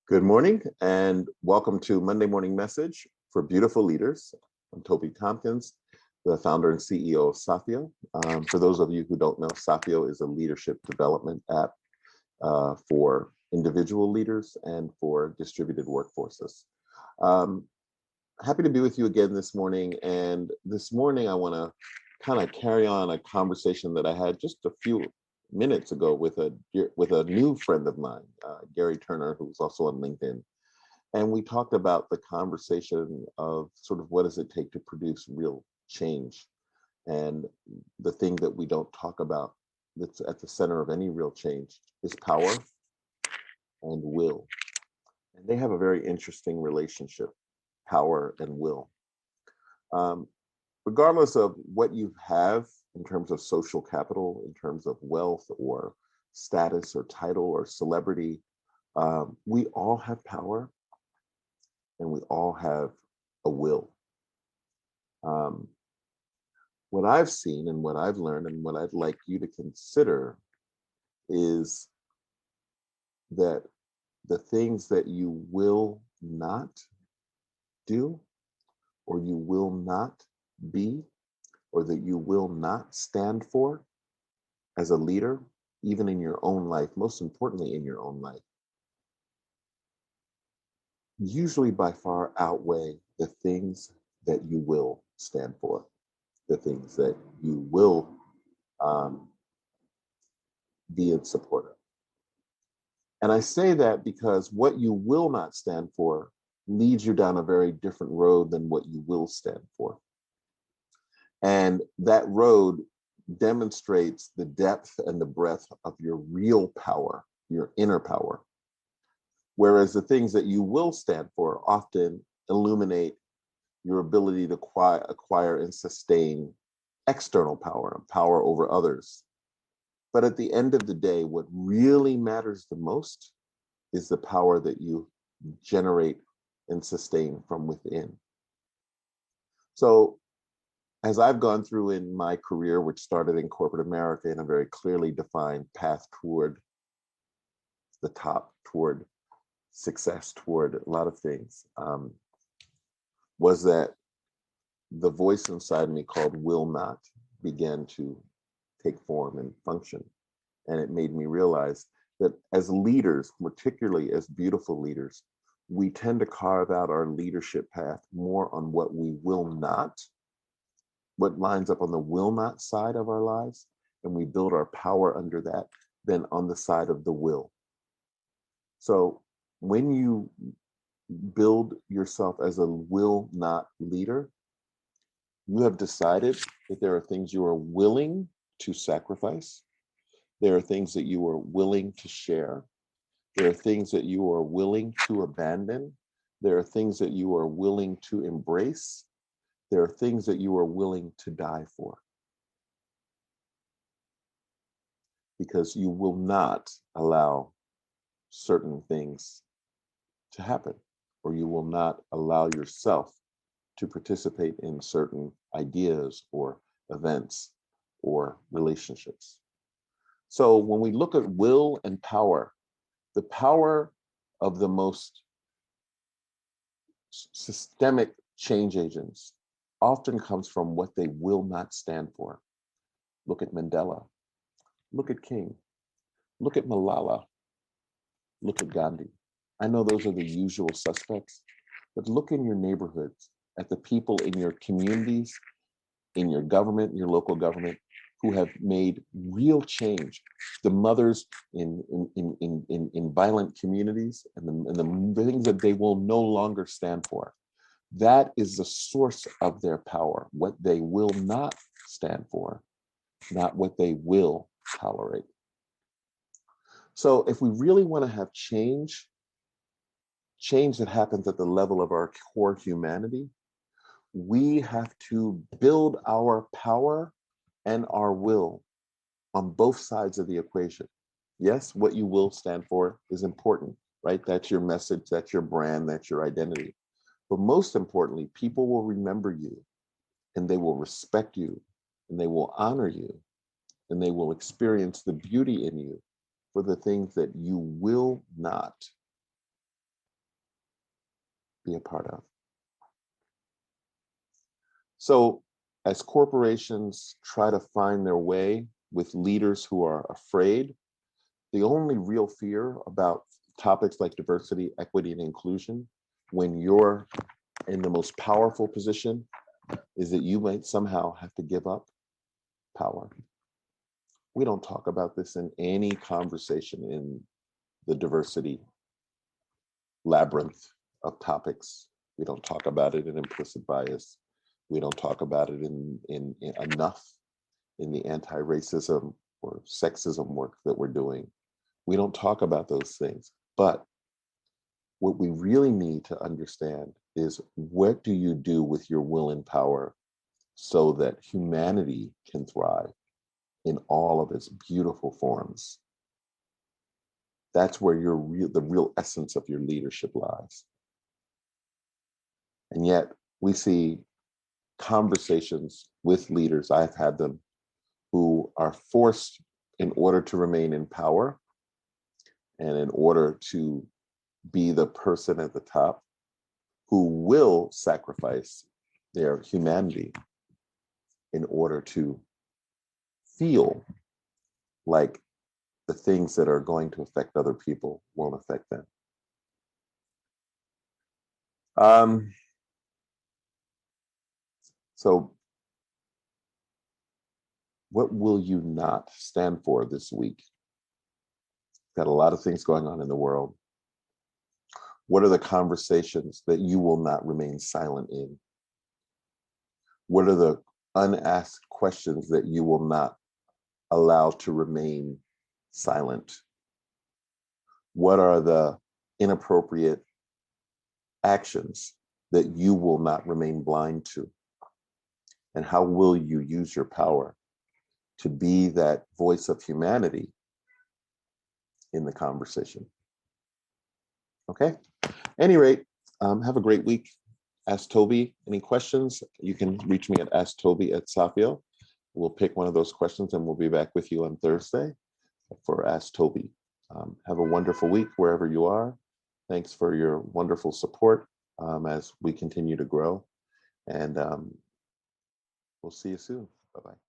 Good morning and welcome to Monday Morning Message for Beautiful Leaders. I'm Toby Tompkins, the founder and CEO of Sapio. For those of you who don't know, Sapio is a leadership development app for individual leaders and for distributed workforces. Um, Happy to be with you again this morning. And this morning, I want to kind of carry on a conversation that I had just a few minutes ago with a new friend of mine, Gary Turner, who's also on LinkedIn. And we talked about the conversation of sort of what does it take to produce real change. And the thing that we don't talk about that's at the center of any real change is power and will. And they have a very interesting relationship, power and will. Um, Regardless of what you have in terms of social capital, in terms of wealth or status or title or celebrity, we all have power and we all have a will. Um, what I've seen and what I've learned and what I'd like you to consider is that the things that you will not do or you will not be or that you will not stand for as a leader, even in your own life, most importantly in your own life, usually by far outweigh the things that you will stand for, the things that you will um, be in support of. And I say that because what you will not stand for leads you down a very different road than what you will stand for. And that road demonstrates the depth and the breadth of your real power, your inner power. Whereas the things that you will stand for often illuminate your ability to acquire and sustain external power and power over others. But at the end of the day, what really matters the most is the power that you generate and sustain from within. So, as I've gone through in my career, which started in corporate America in a very clearly defined path toward the top, toward success, toward a lot of things, was that the voice inside me called will not began to take form and function. And it made me realize that as leaders, particularly as beautiful leaders, we tend to carve out our leadership path more on what we will not, what lines up on the will not side of our lives, and we build our power under that than on the side of the will. So when you build yourself as a will not leader, you have decided that there are things you are willing to sacrifice. There are things that you are willing to share. There are things that you are willing to abandon. There are things that you are willing to embrace. There are things that you are willing to die for. Because you will not allow certain things to happen, or you will not allow yourself to participate in certain ideas or events or relationships. So when we look at will and power, the power of the most systemic change agents often comes from what they will not stand for. Look at Mandela, look at King, look at Malala, look at Gandhi. I know those are the usual suspects, but look in your neighborhoods at the people in your communities, in your government, your local government, who have made real change. The mothers in violent communities and the things that they will no longer stand for. That is the source of their power, what they will not stand for, not what they will tolerate. So if we really want to have change that happens at the level of our core humanity, we have to build our power and our will on both sides of the equation. Yes, what you will stand for is important, right? That's your message, that's your brand, that's your identity. But most importantly, people will remember you and they will respect you and they will honor you and they will experience the beauty in you for the things that you will not be a part of. So as corporations try to find their way with leaders who are afraid, the only real fear about topics like diversity, equity, and inclusion, when you're in the most powerful position, is that you might somehow have to give up power. We don't talk about this in any conversation in the diversity labyrinth of topics. We don't talk about it in implicit bias. We don't talk about it in enough in the anti-racism or sexism work that we're doing. We don't talk about those things. But what we really need to understand is, what do you do with your will and power so that humanity can thrive in all of its beautiful forms? That's where the real essence of your leadership lies. And yet we see conversations with leaders, I've had them, who are forced, in order to remain in power and in order to be the person at the top, who will sacrifice their humanity in order to feel like the things that are going to affect other people won't affect them. So what will you not stand for this week? Got a lot of things going on in the world. What are the conversations that you will not remain silent in? What are the unasked questions that you will not allow to remain silent? What are the inappropriate actions that you will not remain blind to? And how will you use your power to be that voice of humanity in the conversation? Okay. At any rate, have a great week. Ask Toby any questions. You can reach me at asktoby@Sapio. We'll pick one of those questions and we'll be back with you on Thursday for Ask Toby. Have a wonderful week wherever you are. Thanks for your wonderful support as we continue to grow. And we'll see you soon. Bye-bye.